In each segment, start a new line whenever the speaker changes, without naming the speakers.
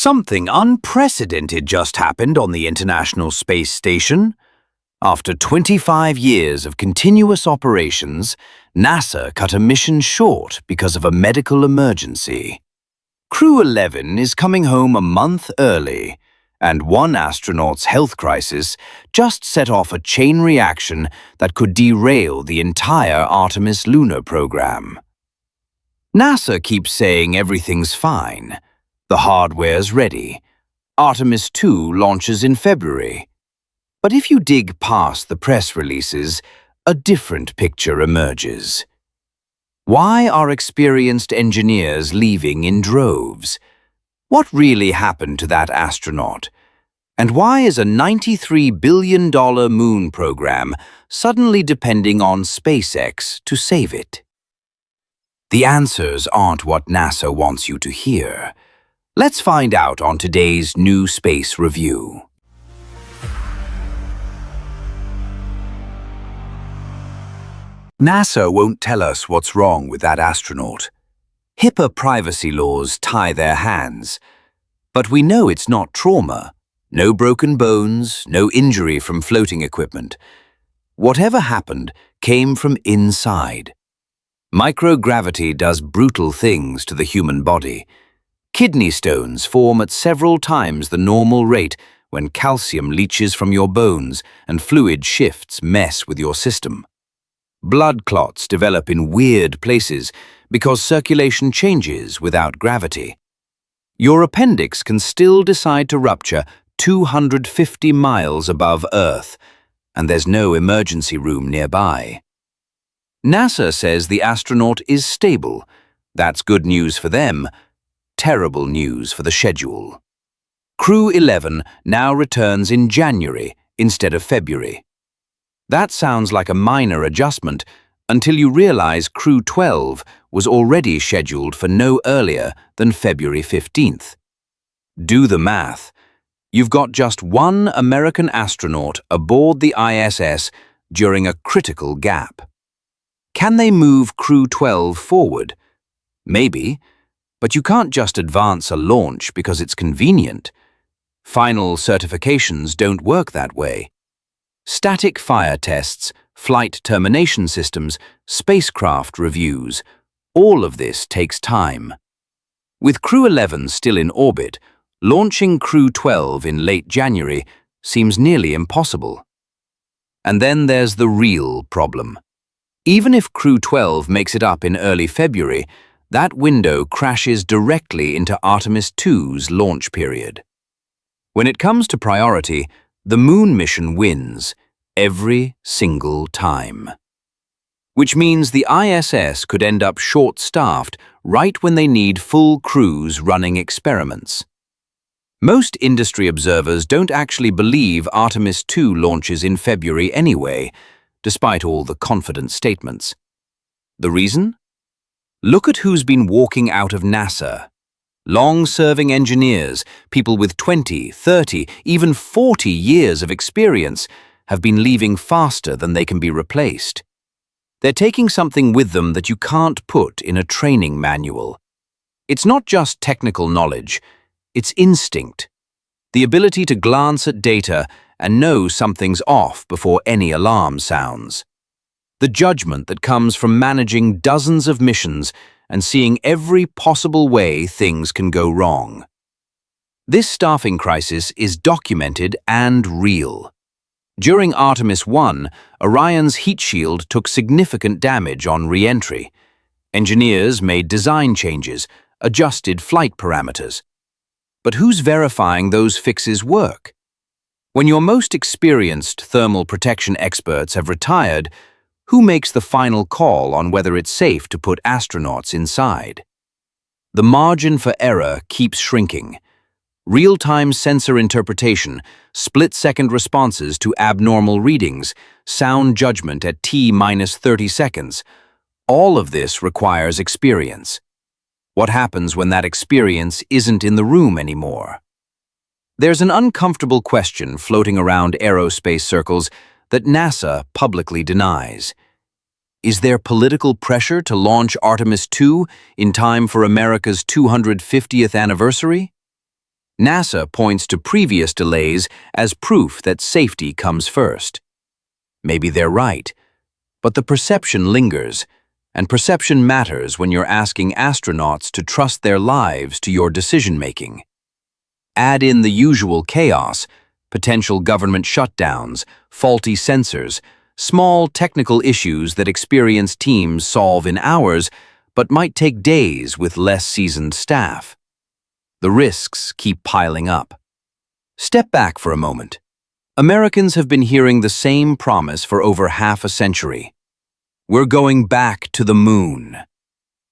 Something unprecedented just happened on the International Space Station. After 25 years of continuous operations, NASA cut a mission short because of a medical emergency. Crew 11 is coming home a month early, and one astronaut's health crisis just set off a chain reaction that could derail the entire Artemis lunar program. NASA keeps saying everything's fine. The hardware's ready. Artemis 2 launches in February. But if you dig past the press releases, a different picture emerges. Why are experienced engineers leaving in droves? What really happened to that astronaut? And why is a $93 billion moon program suddenly depending on SpaceX to save it? The answers aren't what NASA wants you to hear. Let's find out on today's New Space Review. NASA won't tell us what's wrong with that astronaut. HIPAA privacy laws tie their hands. But we know it's not trauma. No broken bones, no injury from floating equipment. Whatever happened came from inside. Microgravity does brutal things to the human body. Kidney stones form at several times the normal rate when calcium leaches from your bones and fluid shifts mess with your system. Blood clots develop in weird places because circulation changes without gravity. Your appendix can still decide to rupture 250 miles above Earth, and there's no emergency room nearby. NASA says the astronaut is stable. That's good news for them. Terrible news for the schedule. Crew 11 now returns in January instead of February. That sounds like a minor adjustment until you realize Crew 12 was already scheduled for no earlier than February 15th. Do the math. You've got just one American astronaut aboard the ISS during a critical gap. Can they move Crew 12 forward? Maybe. But you can't just advance a launch because it's convenient. Final certifications don't work that way. Static fire tests, flight termination systems, spacecraft reviews, all of this takes time. With Crew 11 still in orbit, launching Crew 12 in late January seems nearly impossible. And then there's the real problem. Even if Crew 12 makes it up in early February, that window crashes directly into Artemis 2's launch period. When it comes to priority, the moon mission wins every single time. Which means the ISS could end up short-staffed right when they need full crews running experiments. Most industry observers don't actually believe Artemis 2 launches in February anyway, despite all the confident statements. The reason? Look at who's been walking out of NASA. Long-serving engineers, people with 20, 30, even 40 years of experience, have been leaving faster than they can be replaced. They're taking something with them that you can't put in a training manual. It's not just technical knowledge, it's instinct. The ability to glance at data and know something's off before any alarm sounds. The judgment that comes from managing dozens of missions and seeing every possible way things can go wrong. This staffing crisis is documented and real. During Artemis 1, Orion's heat shield took significant damage on re-entry. Engineers made design changes, adjusted flight parameters. But who's verifying those fixes work? When your most experienced thermal protection experts have retired, who makes the final call on whether it's safe to put astronauts inside? The margin for error keeps shrinking. Real-time sensor interpretation, split-second responses to abnormal readings, sound judgment at T-30 seconds. All of this requires experience. What happens when that experience isn't in the room anymore? There's an uncomfortable question floating around aerospace circles that NASA publicly denies. Is there political pressure to launch Artemis 2 in time for America's 250th anniversary? NASA points to previous delays as proof that safety comes first. Maybe they're right, but the perception lingers, and perception matters when you're asking astronauts to trust their lives to your decision-making. Add in the usual chaos, potential government shutdowns, faulty sensors, small technical issues that experienced teams solve in hours but might take days with less seasoned staff. The risks keep piling up. Step back for a moment. Americans have been hearing the same promise for over half a century. We're going back to the moon.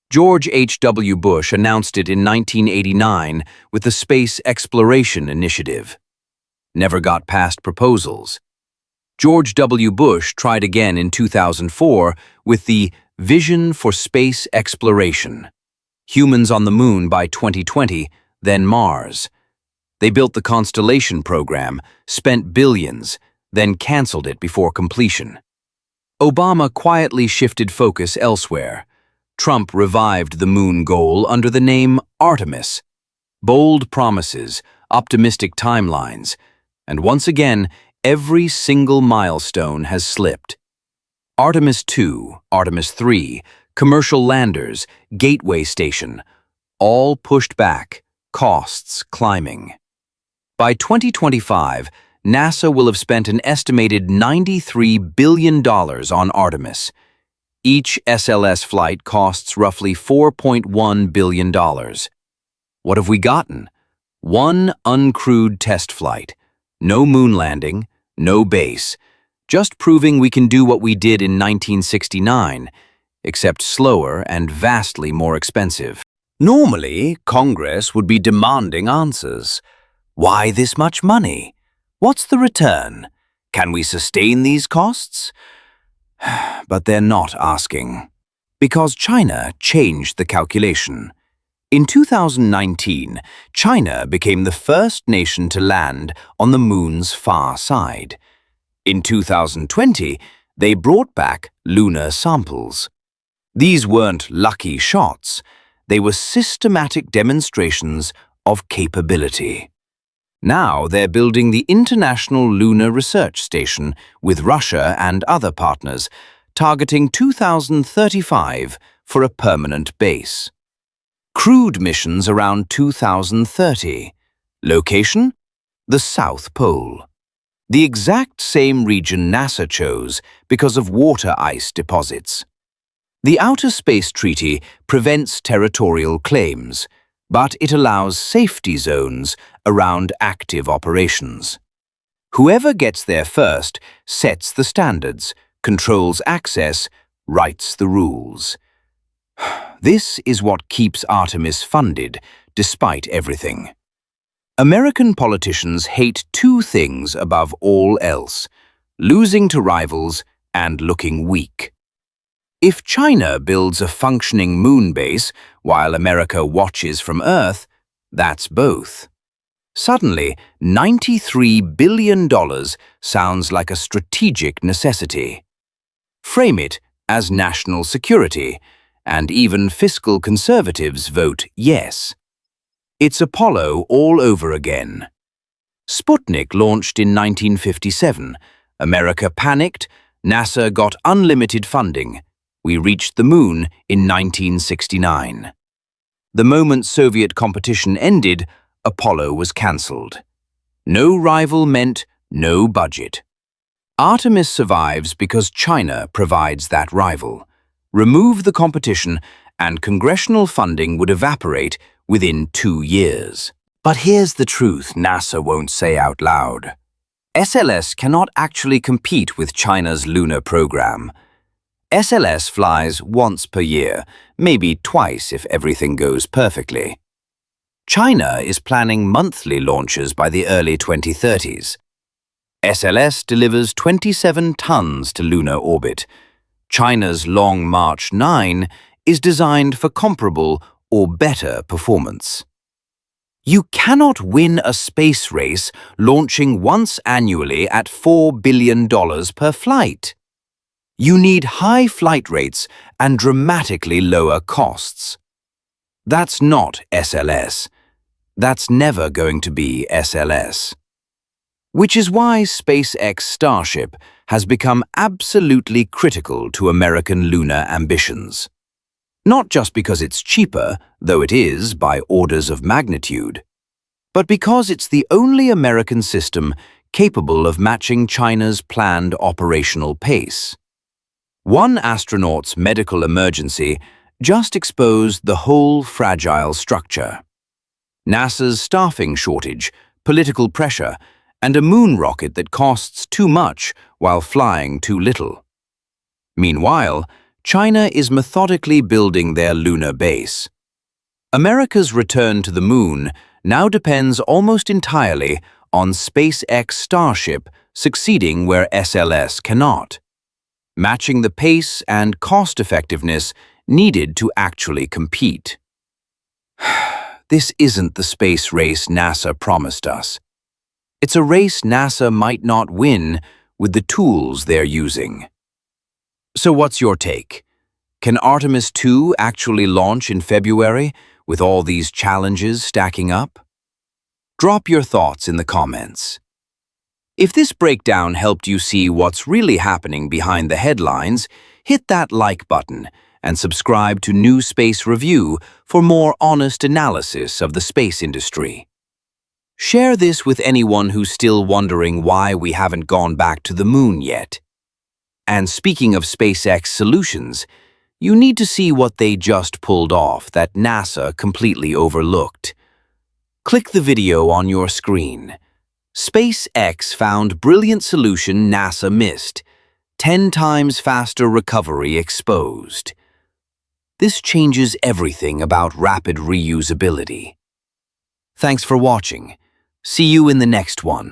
George H.W. Bush announced it in 1989 with the Space Exploration Initiative. Never got past proposals. George W. Bush tried again in 2004 with the Vision for Space Exploration. Humans on the moon by 2020, then Mars. They built the Constellation program, spent billions, then canceled it before completion. Obama quietly shifted focus elsewhere. Trump revived the moon goal under the name Artemis. Bold promises, optimistic timelines, and once again, every single milestone has slipped. Artemis 2, Artemis 3, commercial landers, gateway station, all pushed back, costs climbing. By 2025, NASA will have spent an estimated $93 billion on Artemis. Each SLS flight costs roughly $4.1 billion. What have we gotten? One uncrewed test flight. No moon landing, no base. Just proving we can do what we did in 1969, except slower and vastly more expensive. Normally, Congress would be demanding answers. Why this much money? What's the return? Can we sustain these costs? But they're not asking. Because China changed the calculation. In 2019, China became the first nation to land on the moon's far side. In 2020, they brought back lunar samples. These weren't lucky shots. They were systematic demonstrations of capability. Now they're building the International Lunar Research Station with Russia and other partners, targeting 2035 for a permanent base. Crewed missions around 2030. Location? The South Pole. The exact same region NASA chose because of water ice deposits. The Outer Space Treaty prevents territorial claims, but it allows safety zones around active operations. Whoever gets there first sets the standards, controls access, writes the rules. This is what keeps Artemis funded, despite everything. American politicians hate two things above all else: losing to rivals and looking weak. If China builds a functioning moon base while America watches from Earth, that's both. Suddenly, $93 billion sounds like a strategic necessity. Frame it as national security, and even fiscal conservatives vote yes. It's Apollo all over again. Sputnik launched in 1957. America panicked, NASA got unlimited funding. We reached the moon in 1969. The moment Soviet competition ended, Apollo was cancelled. No rival meant no budget. Artemis survives because China provides that rival. Remove the competition and congressional funding would evaporate within 2 years. But here's the truth NASA won't say out loud. SLS cannot actually compete with China's lunar program. SLS flies once per year, maybe twice if everything goes perfectly. China is planning monthly launches by the early 2030s. SLS delivers 27 tons to lunar orbit. China's Long March 9 is designed for comparable or better performance. You cannot win a space race launching once annually at $4 billion per flight. You need high flight rates and dramatically lower costs. That's not SLS. That's never going to be SLS. Which is why SpaceX Starship has become absolutely critical to American lunar ambitions. Not just because it's cheaper, though it is by orders of magnitude, but because it's the only American system capable of matching China's planned operational pace. One astronaut's medical emergency just exposed the whole fragile structure. NASA's staffing shortage, political pressure, and a moon rocket that costs too much while flying too little. Meanwhile, China is methodically building their lunar base. America's return to the moon now depends almost entirely on SpaceX Starship succeeding where SLS cannot, matching the pace and cost-effectiveness needed to actually compete. This isn't the space race NASA promised us. It's a race NASA might not win with the tools they're using. So what's your take? Can Artemis 2 actually launch in February with all these challenges stacking up? Drop your thoughts in the comments. If this breakdown helped you see what's really happening behind the headlines, hit that like button and subscribe to New Space Review for more honest analysis of the space industry. Share this with anyone who's still wondering why we haven't gone back to the moon yet. And speaking of SpaceX solutions, you need to see what they just pulled off that NASA completely overlooked. Click the video on your screen. SpaceX found brilliant solution NASA missed. 10 times faster recovery exposed. This changes everything about rapid reusability. Thanks for watching. See you in the next one.